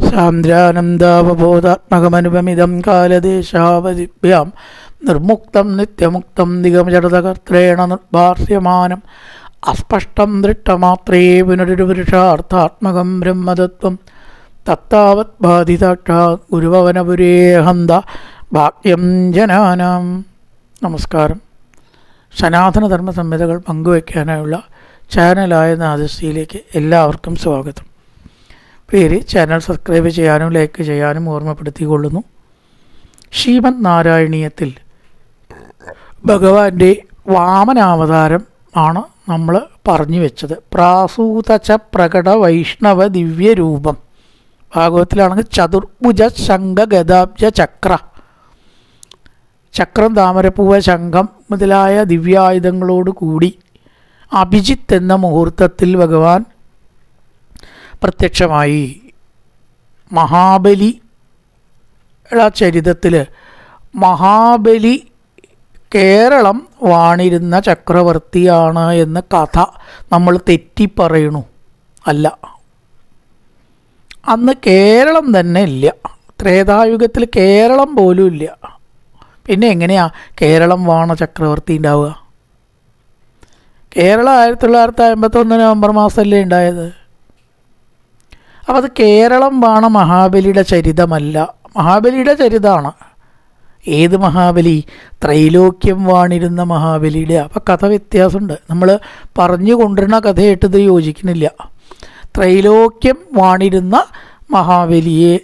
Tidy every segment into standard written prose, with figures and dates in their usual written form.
സാന്ദ്രാനന്ദാവബോധാത്മകമനുപമിതം കാലദേശാവധിഭ്യാം നിർമുക്തം നിത്യമുക്തം നിഗമജടതകർത്രേണ നിർഭാസ്യമാനം അസ്പഷ്ടം ദൃഷ്ടമാത്രേ പുനരുപുരുഷാർത്ഥാത്മകം ബ്രഹ്മതത്വം തത്താവത് ബാധിതാക്ഷാത് ഗുരുഭവനപുരേഹന്ത ഭാഗ്യം ജനാനാം. നമസ്കാരം. സനാതനധർമ്മ സംഹിതകൾ പങ്കുവയ്ക്കാനായുള്ള ചാനലായ നാദശ്രീയിലേക്ക് എല്ലാവർക്കും സ്വാഗതം. പേര് ചാനൽ സബ്സ്ക്രൈബ് ചെയ്യാനും ലൈക്ക് ചെയ്യാനും ഓർമ്മപ്പെടുത്തിക്കൊള്ളുന്നു. ശ്രീമദ് നാരായണീയത്തിൽ ഭഗവാന്റെ വാമനാവതാരം ആണ് നമ്മൾ പറഞ്ഞു വെച്ചത്. പ്രാസൂതച പ്രകട വൈഷ്ണവ ദിവ്യരൂപം. ഭാഗവത്തിലാണെങ്കിൽ ചതുർഭുജ ശംഖ ഗദാബ്ജ ചക്രം, താമരപ്പൂവ, ശംഖം മുതലായ ദിവ്യായുധങ്ങളോട് കൂടി അഭിജിത്ത് എന്ന മുഹൂർത്തത്തിൽ ഭഗവാൻ പ്രത്യക്ഷമായി. മഹാബലി ചരിതത്തിൽ മഹാബലി കേരളം വാണിരുന്ന ചക്രവർത്തിയാണ് എന്ന കഥ നമ്മൾ തെറ്റിപ്പറയണു. അല്ല, അന്ന് കേരളം തന്നെ ഇല്ല. ത്രേതായുഗത്തിൽ കേരളം പോലും ഇല്ല. പിന്നെ എങ്ങനെയാ കേരളം വാണ ചക്രവർത്തി ഉണ്ടാവുക? കേരളം 1951 നവംബർ മാസമല്ലേ ഉണ്ടായത്. അപ്പം അത് കേരളം വാണ മഹാബലിയുടെ ചരിതമല്ല, മഹാബലിയുടെ ചരിതമാണ്. ഏത് മഹാബലി? ത്രൈലോക്യം വാണിരുന്ന മഹാബലിയുടെ. അപ്പം കഥ വ്യത്യാസമുണ്ട്. നമ്മൾ പറഞ്ഞു കൊണ്ടിരുന്ന കഥയായിട്ട് ഇത് യോജിക്കുന്നില്ല. ത്രൈലോക്യം വാണിരുന്ന മഹാബലിയെ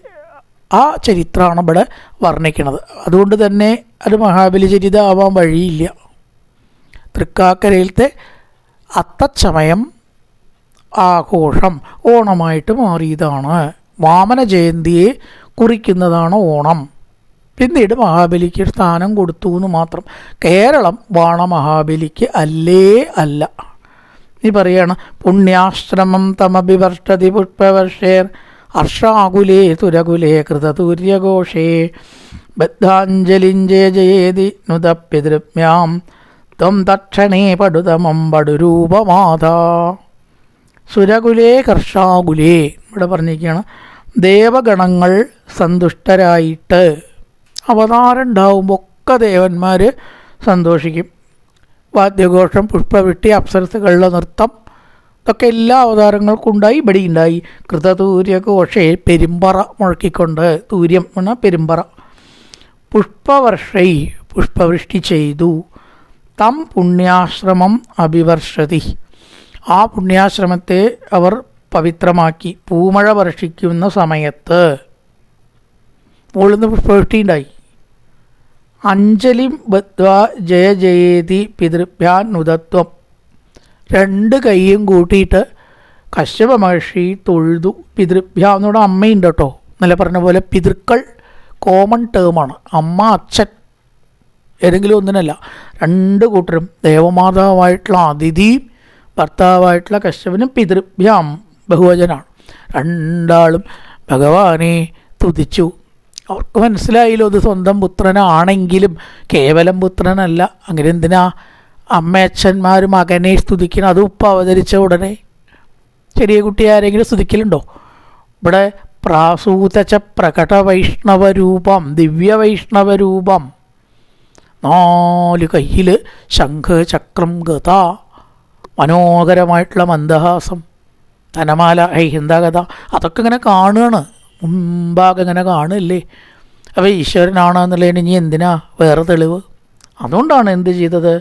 ആ ചരിത്രമാണ് ഇവിടെ വർണ്ണിക്കുന്നത്. അതുകൊണ്ട് തന്നെ അത് മഹാബലി ചരിതം ആവാൻ വഴിയില്ല. തൃക്കാക്കരയിലത്തെ അത്തച്ചമയം ആഘോഷം ഓണമായിട്ട് മാറിയതാണ്. വാമന ജയന്തിയെ കുറിക്കുന്നതാണ് ഓണം. പിന്നീട് മഹാബലിക്ക് സ്ഥാനം കൊടുത്തു എന്ന് മാത്രം. കേരളം വാണ മഹാബലിക്ക് അല്ലേ അല്ല. നീ പറയാണ് പുണ്യാശ്രമം തമഭിവർഷതി പുഷ്പവർഷേർ ഹർഷാകുലേ തുരകുലേ കൃതതൂര്യഘോഷേ ബദ്ധാഞ്ജലിഞ്ജയ ജയേതി നുതപ്യതൃപ്യാം ത്വം തക്ഷണേ പടുതമം പടുരൂപമാതാ. സുരകുലേ കർഷാകുലേ ഇവിടെ പറഞ്ഞിരിക്കുകയാണ്. ദേവഗണങ്ങൾ സന്തുഷ്ടരായിട്ട് അവതാരം ഉണ്ടാവുമ്പോൾ ഒക്കെ ദേവന്മാർ സന്തോഷിക്കും. വാദ്യഘോഷം, പുഷ്പവിട്ടി, അപ്സരസുകളുടെ നൃത്തം, ഇതൊക്കെ എല്ലാ അവതാരങ്ങൾക്കും ഉണ്ടായി. ഇവിടെ ഉണ്ടായി. കൃതതൂര്യഘോഷേ പെരുമ്പറ മുഴക്കിക്കൊണ്ട്, തൂര്യം എന്ന പെരുമ്പറ. പുഷ്പവർഷൈ പുഷ്പവൃഷ്ടി ചെയ്തു. തം പുണ്യാശ്രമം അഭിവർഷതി ആ പുണ്യാശ്രമത്തെ അവർ പവിത്രമാക്കി. പൂമഴ വർഷിക്കുന്ന സമയത്ത് മുകളിൽ പുഷ്പവൃഷ്ടി ഉണ്ടായി. അഞ്ജലിം ബദ്ധ്വാ ജയ ജയേതി പിതൃഭ്യാൻ നുതത്വം. 2 കൈയും കൂട്ടിയിട്ട് കശ്യപ മഹർഷി തൊഴുതു. പിതൃഭ്യാ എന്നോട് അമ്മയുണ്ട് കേട്ടോ. എന്നല്ല പറഞ്ഞ പോലെ പിതൃക്കൾ കോമൺ ടേമാണ്. അമ്മ, അച്ഛൻ, ഏതെങ്കിലും ഒന്നിനല്ല. 2 കൂട്ടരും. ദേവമാതാവായിട്ടുള്ള അതിഥിയും ഭർത്താവായിട്ടുള്ള കശ്യപനും പിതൃഭ്യാം ബഹുവചനാണ്. 2 ആളും ഭഗവാനെ തുതിച്ചു. അവർക്ക് മനസ്സിലായില്ലോ ഇത് സ്വന്തം പുത്രനാണെങ്കിലും കേവലം പുത്രനല്ല. അങ്ങനെ എന്തിനാ അമ്മയച്ഛന്മാർ മകനെ സ്തുതിക്കണം? അത് ഉപ്പ അവതരിച്ച ഉടനെ. ചെറിയ കുട്ടി ആരെങ്കിലും സ്തുതിക്കലുണ്ടോ? ഇവിടെ പ്രാസൂതച പ്രകട വൈഷ്ണവരൂപം, ദിവ്യ വൈഷ്ണവരൂപം. 4 കയ്യിൽ ശംഖ്, ചക്രം, ഗത, മനോഹരമായിട്ടുള്ള മന്ദഹാസം, ധനമാല, എന്താ കഥ, അതൊക്കെ ഇങ്ങനെ കാണുകയാണ്. മുമ്പാകെ ഇങ്ങനെ കാണുകയല്ലേ. അപ്പോൾ ഈശ്വരനാണെന്നുള്ളതിന് ഇനി എന്തിനാ വേറെ തെളിവ്? അതുകൊണ്ടാണ് എന്ത് ചെയ്തത്?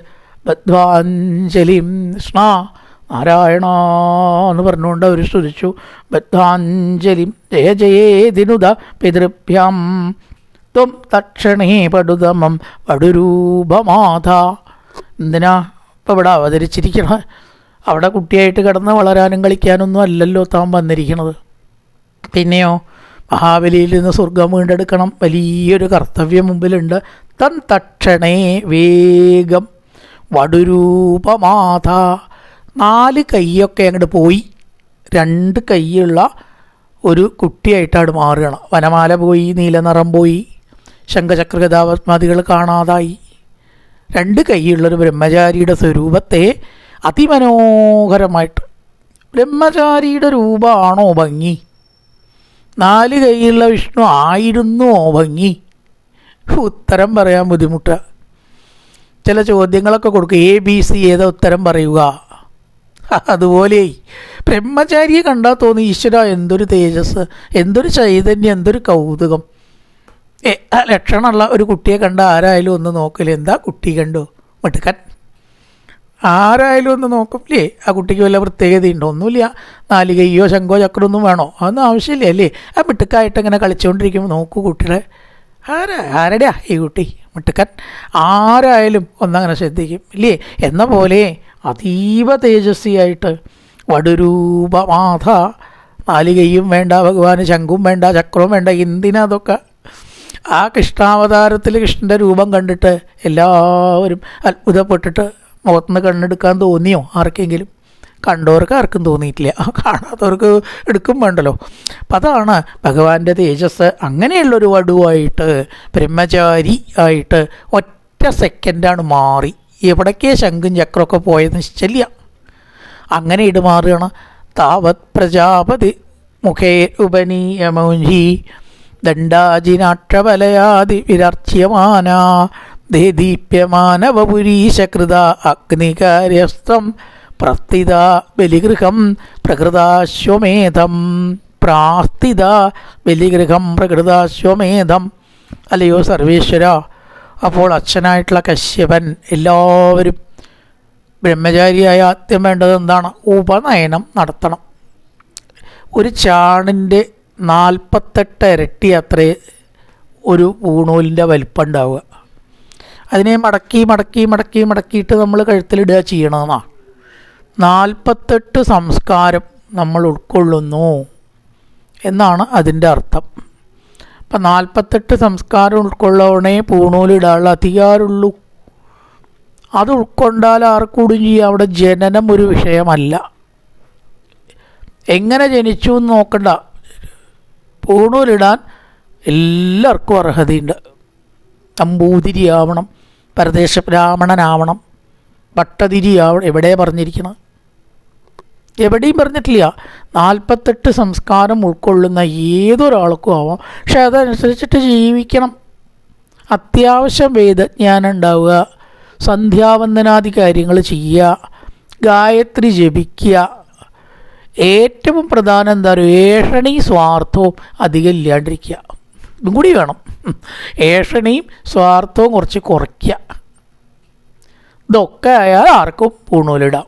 ബദ്ധാഞ്ജലിം സ്നാ നാരായണ എന്ന് പറഞ്ഞുകൊണ്ട് അവർ സ്തുതിച്ചു. ബദ്ധാഞ്ജലിം ജയ ജയേതിനുത പിതൃഭ്യാം ത്വം തക്ഷണേ പടുതമം പടുരൂപമാത. എന്തിനാ ഇപ്പം ഇവിടെ അവതരിച്ചിരിക്കണത്? അവിടെ കുട്ടിയായിട്ട് കിടന്ന് വളരാനും കളിക്കാനൊന്നും അല്ലല്ലോ താൻ വന്നിരിക്കണത്. പിന്നെയോ മഹാബലിയിൽ നിന്ന് സ്വർഗം വീണ്ടെടുക്കണം. വലിയൊരു കർത്തവ്യം മുമ്പിലുണ്ട്. തൻ തക്ഷണേ വേഗം വടുരൂപമാത. 4 കൈയൊക്കെ അങ്ങോട്ട് പോയി. 2 കൈയുള്ള ഒരു കുട്ടിയായിട്ടാണ് മാറുകയാണ്. വനമാല പോയി, നീലനിറം പോയി, ശംഖചക്രഗദാപത്മാദികൾ കാണാതായി. 2 കൈയുള്ളൊരു ബ്രഹ്മചാരിയുടെ സ്വരൂപത്തെ അതിമനോഹരമായിട്ട്, ബ്രഹ്മചാരിയുടെ രൂപമാണോ ഭംഗി? 4 കൈയുള്ള വിഷ്ണു ആയിരുന്നോ ഭംഗി? ഉത്തരം പറയാൻ ബുദ്ധിമുട്ടാണ്. ചില ചോദ്യങ്ങളൊക്കെ കൊടുക്കും, ABC ഏതാ ഉത്തരം പറയുക. അതുപോലെ ബ്രഹ്മചാരിയെ കണ്ടാൽ തോന്നി ഈശ്വര എന്തൊരു തേജസ്, എന്തൊരു ചൈതന്യം, എന്തൊരു കൗതുകം. ആ ലക്ഷണമുള്ള ഒരു കുട്ടിയെ കണ്ട ആരായാലും ഒന്ന് നോക്കില്ലേ, എന്താ കുട്ടി കണ്ടു മിടുക്കൻ, ആരായാലും ഒന്ന് നോക്കില്ലേ. ആ കുട്ടിക്ക് വല്ല പ്രത്യേകതയുണ്ടോ? ഒന്നുമില്ല. 4 കൈയോ ശംഖോ ചക്രമൊന്നും വേണോ? അതൊന്നും ആവശ്യമില്ല അല്ലേ. ആ മിടുക്കായിട്ട് ഇങ്ങനെ കളിച്ചുകൊണ്ടിരിക്കുമ്പോൾ നോക്കൂ കുട്ടിയുടെ ആരുടെയാ ഈ കുട്ടി മിടുക്കൻ, ആരായാലും ഒന്നങ്ങനെ ശ്രദ്ധിക്കും ഇല്ലേ. എന്ന പോലെ അതീവ തേജസ്വിയായിട്ട് വടുരൂപമാധ, 4 കൈയും വേണ്ട ഭഗവാന്, ശംഖും വേണ്ട, ചക്രവും വേണ്ട. എന്തിനാ അതൊക്കെ? ആ കൃഷ്ണാവതാരത്തിൽ കൃഷ്ണൻ്റെ രൂപം കണ്ടിട്ട് എല്ലാവരും അത്ഭുതപ്പെട്ടിട്ട് മുഖത്തുനിന്ന് കണ്ണെടുക്കാൻ തോന്നിയോ ആർക്കെങ്കിലും? കണ്ടവർക്ക് ആർക്കും തോന്നിയിട്ടില്ല, കാണാത്തവർക്ക് എടുക്കും വേണ്ടല്ലോ. അപ്പം അതാണ് ഭഗവാന്റെ തേജസ്. അങ്ങനെയുള്ളൊരു വടുവായിട്ട് ബ്രഹ്മചാരി ആയിട്ട് ഒറ്റ സെക്കൻഡാണ് മാറി. എവിടേക്കേ ശംഖും ചക്രമൊക്കെ പോയത് നിശ്ചല്യ. അങ്ങനെ ഇടുമാറുകയാണ്. താവത് പ്രജാപതി മുഖേ ഉപനീയമൗഞ്ചി ദണ്ഡാജിനാക്ഷബലയാതി വിരർച്യമാന ദേദീപ്യമാനവപുരീശകൃത അഗ്നികാര്യസ്ത്രം പ്രസ്ഥിത ബലിഗൃഹം പ്രകൃതാശ്വമേധം. പ്രാസ്ഥിത ബലിഗൃഹം പ്രകൃതാശ്വമേധം. അല്ലയോ സർവേശ്വര, അപ്പോൾ അച്ഛനായിട്ടുള്ള കശ്യപൻ എല്ലാവരും ബ്രഹ്മചാരിയായ ആദ്യം വേണ്ടത് എന്താണ്? ഉപനയനം നടത്തണം. ഒരു ചാണിൻ്റെ 48 ഇരട്ടി അത്രേ ഒരു പൂണൂലിൻ്റെ വലിപ്പം ഉണ്ടാവുക. അതിനെ മടക്കി മടക്കി മടക്കി മടക്കിയിട്ട് നമ്മൾ കഴുത്തിലിടുക ചെയ്യണമെന്നാണ്. 48 സംസ്കാരം നമ്മൾ ഉൾക്കൊള്ളുന്നു എന്നാണ് അതിൻ്റെ അർത്ഥം. അപ്പം 48 സംസ്കാരം ഉൾക്കൊള്ളണേ പൂണൂലിടാനുള്ള അധികാരമുള്ളൂ. അത് ഉൾക്കൊണ്ടാൽ ആർക്കൂടും ചെയ്യാം. അവിടെ ജനനം ഒരു വിഷയമല്ല. എങ്ങനെ ജനിച്ചു എന്ന് നോക്കണ്ട, പൂണൂലിടാൻ എല്ലാവർക്കും അർഹതയുണ്ട്. നമ്പൂതിരിയാവണം, പരദേശ ബ്രാഹ്മണനാവണം, ഭട്ടതിരിയാവണം. എവിടെ പറഞ്ഞിരിക്കണം? എവിടെയും പറഞ്ഞിട്ടില്ല. 48 സംസ്കാരം ഉൾക്കൊള്ളുന്ന ഏതൊരാൾക്കും ആവാം. പക്ഷെ അതനുസരിച്ചിട്ട് ജീവിക്കണം. അത്യാവശ്യം വേദജ്ഞാനം ഉണ്ടാവുക, സന്ധ്യാവന്ദനാദി കാര്യങ്ങൾ ചെയ്യുക, ഗായത്രി ജപിക്കുക. ഏറ്റവും പ്രധാനം എന്താ പറയുക? ഏഷണിയും സ്വാർത്ഥവും അധികം ഇല്ലാണ്ടിരിക്കുക. ഇതും കൂടി വേണം. ഏഷണിയും സ്വാർത്ഥവും കുറച്ച് കുറയ്ക്കുക. ഇതൊക്കെ ആയാൽ ആർക്കും പൂണൂലിടാം.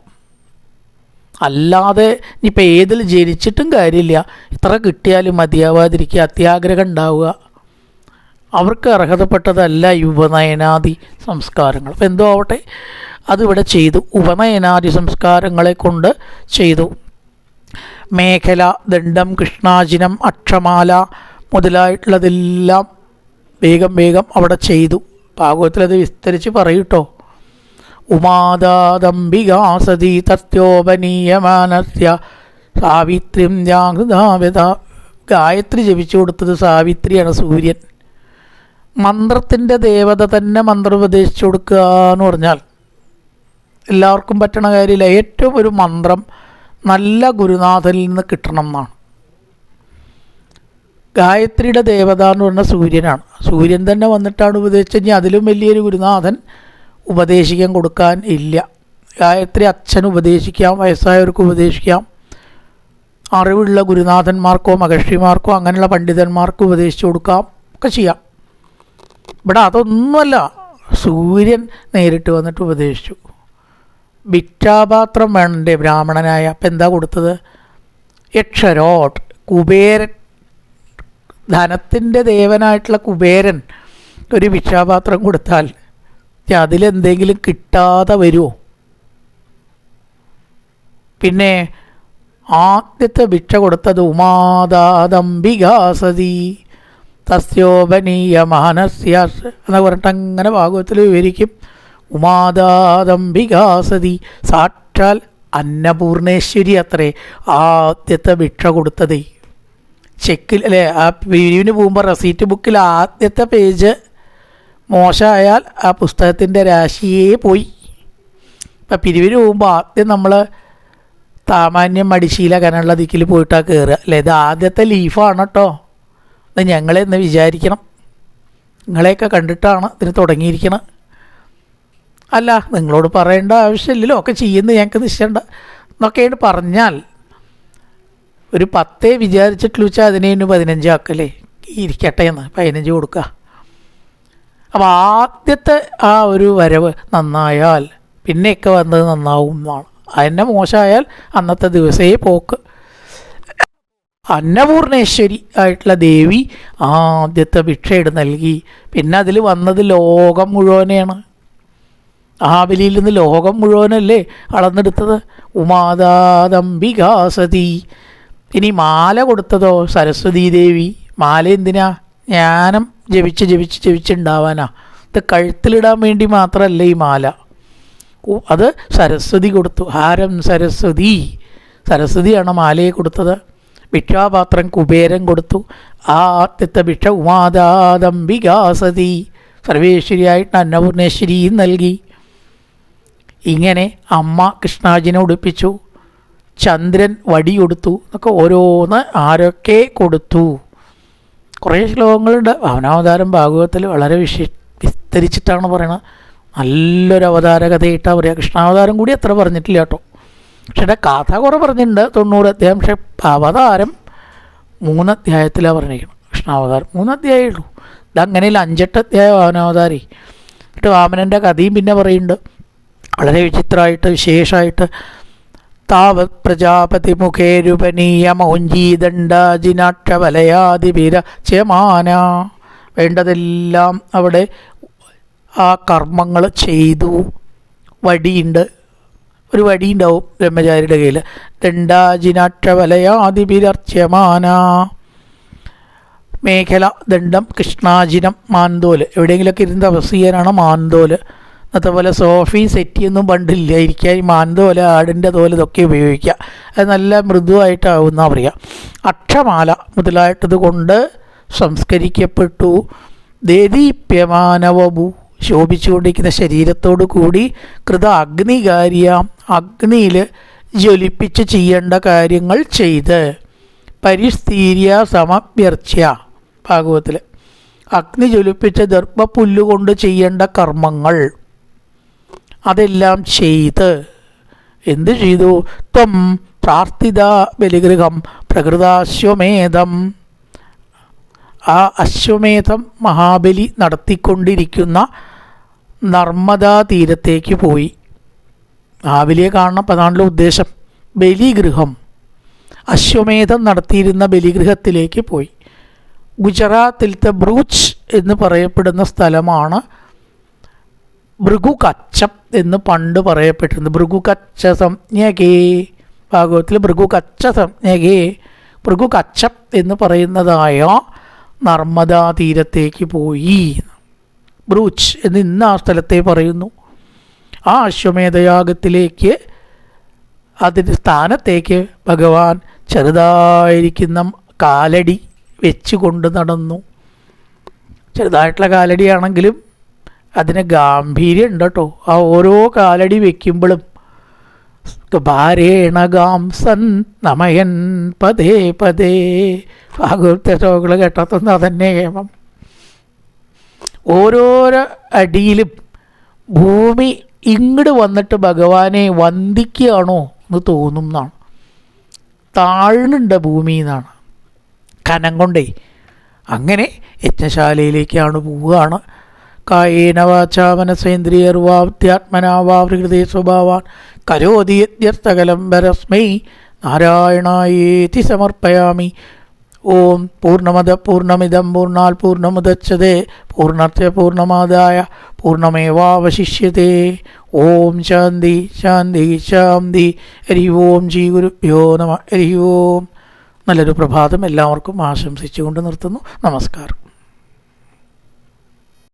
അല്ലാതെ ഇനിയിപ്പോൾ ഏതിൽ ജനിച്ചിട്ടും കാര്യമില്ല. ഇത്ര കിട്ടിയാലും മതിയാവാതിരിക്കുക, അത്യാഗ്രഹം ഉണ്ടാവുക. അവർക്ക് അർഹതപ്പെട്ടതല്ല ഈ ഉപനയനാദി സംസ്കാരങ്ങൾ. അപ്പം എന്തോ ആവട്ടെ, അതിവിടെ ചെയ്തു. ഉപനയനാദി സംസ്കാരങ്ങളെ കൊണ്ട് ചെയ്തു. മേഖല, ദണ്ഡം, കൃഷ്ണാജിനം, അക്ഷമാല മുതലായിട്ടുള്ളതെല്ലാം വേഗം വേഗം അവിടെ ചെയ്തു. ഭാഗവത്തിലത് വിസ്തരിച്ച് പറയൂട്ടോ. ഉമാദാദംബികാസതി തത്യോപനീയമാനസ്യ സാവിത്രിം ജാഗൃതാവ്യത. ഗായത്രി ജപിച്ചു കൊടുത്തത് സാവിത്രിയാണ്, സൂര്യൻ. മന്ത്രത്തിൻ്റെ ദേവത തന്നെ മന്ത്രം ഉപദേശിച്ചു കൊടുക്കുക എന്ന് പറഞ്ഞാൽ എല്ലാവർക്കും പറ്റണ കാര്യമില്ല. ഏറ്റവും ഒരു മന്ത്രം നല്ല ഗുരുനാഥനിൽ നിന്ന് കിട്ടണം എന്നാണ്. ഗായത്രിയുടെ ദേവത എന്ന് പറഞ്ഞാൽ സൂര്യനാണ്. സൂര്യൻ തന്നെ വന്നിട്ടാണ് ഉപദേശിച്ചത്. ഇനി അതിലും വലിയൊരു ഗുരുനാഥൻ ഉപദേശിക്കാൻ കൊടുക്കാൻ ഇല്ല. ഗായത്രി അച്ഛൻ ഉപദേശിക്കാം, വയസ്സായവർക്ക് ഉപദേശിക്കാം, അറിവുള്ള ഗുരുനാഥന്മാർക്കോ മഹർഷിമാർക്കോ അങ്ങനെയുള്ള പണ്ഡിതന്മാർക്ക് ഉപദേശിച്ചു കൊടുക്കാം, ഒക്കെ ചെയ്യാം. ഇവിടെ അതൊന്നുമല്ല. സൂര്യൻ നേരിട്ട് വന്നിട്ട് ഉപദേശിച്ചു. ഭിക്ഷാപാത്രം വേണ്ടേ ബ്രാഹ്മണനായ? അപ്പം എന്താ കൊടുത്തത്? യക്ഷരോട്ട്, കുബേരൻ, ധനത്തിൻ്റെ ദേവനായിട്ടുള്ള കുബേരൻ ഒരു ഭിക്ഷാപാത്രം കൊടുത്താൽ അതിലെന്തെങ്കിലും കിട്ടാതെ വരുമോ? പിന്നെ ആദ്യത്തെ ഭിക്ഷ കൊടുത്തത് ഉമാദാദംബികാസതി തസ്യോപനീയ മാനസ്യ എന്ന് പറഞ്ഞിട്ട് അങ്ങനെ ഭാഗവത്തിൽ വിവരിക്കും. ഉമാദാദംബികാസതി, സാക്ഷാൽ അന്നപൂർണേശ്വരി അത്രേ ആദ്യത്തെ ഭിക്ഷ കൊടുത്തത്. ചെക്കിൽ അല്ലേ, ആ പിരിവിന് പോകുമ്പോൾ റെസീറ്റ് ബുക്കിൽ ആദ്യത്തെ പേജ് മോശമായാൽ ആ പുസ്തകത്തിൻ്റെ രാശിയേ പോയി. ഇപ്പം പിരിവിന് പോകുമ്പോൾ ആദ്യം നമ്മൾ സാമാന്യം മടിശീല കനുള്ള ദിക്കിൽ പോയിട്ടാണ് കയറുക അല്ലേ. ഇത് ആദ്യത്തെ ലീഫാണ് കേട്ടോ. ഇത് ഞങ്ങളെന്ന് വിചാരിക്കണം. നിങ്ങളെയൊക്കെ കണ്ടിട്ടാണ് ഇതിന് തുടങ്ങിയിരിക്കണം. അല്ല, നിങ്ങളോട് പറയേണ്ട ആവശ്യമില്ലല്ലോ, ഒക്കെ ചെയ്യുന്നത് ഞങ്ങൾക്ക് നിശ്ചയണ്ട എന്നൊക്കെയാണ് പറഞ്ഞാൽ ഒരു 10 വിചാരിച്ചിട്ടുള്ള വെച്ചാൽ അതിനെ 15 ആക്കല്ലേ. ഇരിക്കട്ടെ എന്ന് 15 കൊടുക്കുക. അപ്പോൾ ആദ്യത്തെ ആ ഒരു വരവ് നന്നായാൽ പിന്നെയൊക്കെ വന്നത് നന്നാവും എന്നാണ്. അതിനെ മോശമായാൽ അന്നത്തെ ദിവസമേ പോക്ക്. അന്നപൂർണേശ്വരി ആയിട്ടുള്ള ദേവി ആദ്യത്തെ ഭിക്ഷയുടെ നൽകി. പിന്നെ അതിൽ വന്നത് ലോകം മുഴുവനെയാണ്. മഹാബലിയിൽ നിന്ന് ലോകം മുഴുവനല്ലേ അളന്നെടുത്തത്. ഉമാദാദംബികാസതി. ഇനി മാല കൊടുത്തതോ സരസ്വതീ ദേവി. മാല എന്തിനാ? ജ്ഞാനം ജപിച്ചുണ്ടാവാനാ. ഇത് കഴുത്തിലിടാൻ വേണ്ടി മാത്രമല്ല ഈ മാല. അത് സരസ്വതി കൊടുത്തു. ഹാരം സരസ്വതി. സരസ്വതിയാണ് മാലയെ കൊടുത്തത്. ഭിക്ഷാപാത്രം കുബേരൻ കൊടുത്തു. ആദ്യത്തെ ഭിക്ഷ ഉമാദാദംബികാസതി. സർവേശ്വരിയായിട്ട് അന്നപൂർണേശ്വരിയും നൽകി. ഇങ്ങനെ അമ്മ കൃഷ്ണാജിനെ ഉടുപ്പിച്ചു. ചന്ദ്രൻ വടി കൊടുത്തു എന്നൊക്കെ ഓരോന്ന് ആരൊക്കെ കൊടുത്തു. കുറേ ശ്ലോകങ്ങളുണ്ട്. വാമനാവതാരം ഭാഗവതത്തിൽ വളരെ വിസ്തരിച്ചിട്ടാണ് പറയണത്. നല്ലൊരു അവതാര കഥയായിട്ടാണ് പറയുക. കൃഷ്ണാവതാരം കൂടി അത്ര പറഞ്ഞിട്ടില്ല കേട്ടോ. പക്ഷേ കഥ കുറേ പറഞ്ഞിട്ടുണ്ട്, 90 അധ്യായം. പക്ഷേ അവതാരം 3 അധ്യായത്തിലാണ് പറഞ്ഞിരിക്കുന്നത്. കൃഷ്ണാവതാരം 3 അധ്യായമേ ഉള്ളൂ. ഇതങ്ങനെയല്ല 5-8 അധ്യായം വാമനാവതാരേ. എന്നിട്ട് വാമനൻ്റെ കഥയും പിന്നെ പറയുന്നുണ്ട്. വളരെ വിചിത്രമായിട്ട് വിശേഷമായിട്ട് താവത് പ്രജാപതി മുഖേരുപനീയ മൗഞ്ചീദണ്ഡാജിനാക്ഷവലയാതിപിരച്യമാന. വേണ്ടതെല്ലാം അവിടെ ആ കർമ്മങ്ങൾ ചെയ്തു. വടിയുണ്ട്, ഒരു വടിയുണ്ടാവും ബ്രഹ്മചാരിയുടെ കയ്യിൽ. ദണ്ഡാജിനാക്ഷവലയാതിപിരച്യമാന. മേഖല ദണ്ഡം, കൃഷ്ണാജിനം മാന്തോല്. എവിടെയെങ്കിലുമൊക്കെ ഇരുന്ന് തപസ് ചെയ്യാനാണ് മാന്തോല്. അന്നത്തെ പോലെ സോഫി സെറ്റിയൊന്നും പണ്ടില്ല. ഇരിക്കാൻ ഈ മാന്തോല, ആടിൻ്റെ തോല് ഇതൊക്കെ ഉപയോഗിക്കുക. അത് നല്ല മൃദുവായിട്ടാവുന്ന പറയുക. അക്ഷമാല മുതലായിട്ടത് കൊണ്ട് സംസ്കരിക്കപ്പെട്ടു. ദേദീപ്യമാനവഭൂ. ശോഭിച്ചുകൊണ്ടിരിക്കുന്ന ശരീരത്തോടു കൂടി കൃത അഗ്നികാരിയാം. അഗ്നിയിൽ ജ്വലിപ്പിച്ച് ചെയ്യേണ്ട കാര്യങ്ങൾ ചെയ്ത്. പരിസ്ഥീര്യ സമഭ്യർച്ച്യ. ഭാഗവത്തിൽ അഗ്നി ജ്വലിപ്പിച്ച് ദർഭപ്പുല്ലുകൊണ്ട് ചെയ്യേണ്ട കർമ്മങ്ങൾ അതെല്ലാം ചെയ്ത് എന്ത് ചെയ്തു? ത്വം പ്രാർത്ഥിത ബലിഗൃഹം പ്രകൃതാശ്വമേധം. ആ അശ്വമേധം മഹാബലി നടത്തിക്കൊണ്ടിരിക്കുന്ന നർമ്മദാ തീരത്തേക്ക് പോയി. മഹാബലിയെ കാണണം, അതാണല്ലോ ഉദ്ദേശം. ബലിഗൃഹം, അശ്വമേധം നടത്തിയിരുന്ന ബലിഗൃഹത്തിലേക്ക് പോയി. ഗുജറാത്തിലത്തെ ബ്രൂച്ച് എന്ന് പറയപ്പെടുന്ന സ്ഥലമാണ് ഭൃഗുകച്ചം എന്ന് പണ്ട് പറയപ്പെട്ടിരുന്നത്. ഭൃഗുകച്ച സംജ്ഞകേ. ഭാഗവത്തിൽ ഭൃഗുകച്ച സംജ്ഞകേ. ഭൃഗുകച്ചം എന്ന് പറയുന്നതായ നർമ്മദാ തീരത്തേക്ക് പോയി. ബ്രൂച്ച് എന്ന് ഇന്ന് ആ സ്ഥലത്തെ പറയുന്നു. ആ അശ്വമേധയാഗത്തിലേക്ക്, അതിൻ്റെ സ്ഥാനത്തേക്ക് ഭഗവാൻ ചെറുതായിരിക്കുന്ന കാലടി വെച്ച് കൊണ്ട് നടന്നു. ചെറുതായിട്ടുള്ള കാലടിയാണെങ്കിലും അതിന് ഗാംഭീര്യം ഉണ്ട് കേട്ടോ. ആ ഓരോ കാലടി വയ്ക്കുമ്പോഴും ഭാരേണഗാംസൻ നമയൻ പതേ പതേ. ഭാഗവത ശ്ലോകങ്ങൾ കേട്ടാത്തൊന്നും അതന്നെ കേമം. ഓരോരോ അടിയിലും ഭൂമി ഇങ്ങോട്ട് വന്നിട്ട് ഭഗവാനെ വന്ദിക്കുകയാണോ എന്ന് തോന്നും എന്നാണ്. താഴ്ന്നുണ്ട് ഭൂമി എന്നാണ് കനം കൊണ്ടേ. അങ്ങനെ യജ്ഞശാലയിലേക്കാണ് പോവുകയാണ്. കായേന വാചാ മനസേന്ദ്രിയർവാധ്യാത്മനാ വാ പ്രകൃതി സ്വഭാവാൻ കരോതി യദ്യർത്ഥകലം പരസ്മൈ നാരായണായേതി സമർപ്പയാമി. ഓം പൂർണ്ണമദ പൂർണ്ണമിദം പൂർണ്ണാൽ പൂർണ്ണമുദച്യതേ പൂർണ്ണസ്യ പൂർണ്ണമാദായ പൂർണ്ണമേവാവശിഷ്യതേ. ഓം ശാന്തി ശാന്തി ശാന്തി. ഹരി ഓം ശ്രീ ഗുരുഭ്യോ നമഃ. ഹരി ഓം. നല്ലൊരു പ്രഭാതം എല്ലാവർക്കും ആശംസിച്ചുകൊണ്ട് നിർത്തുന്നു. നമസ്കാരം.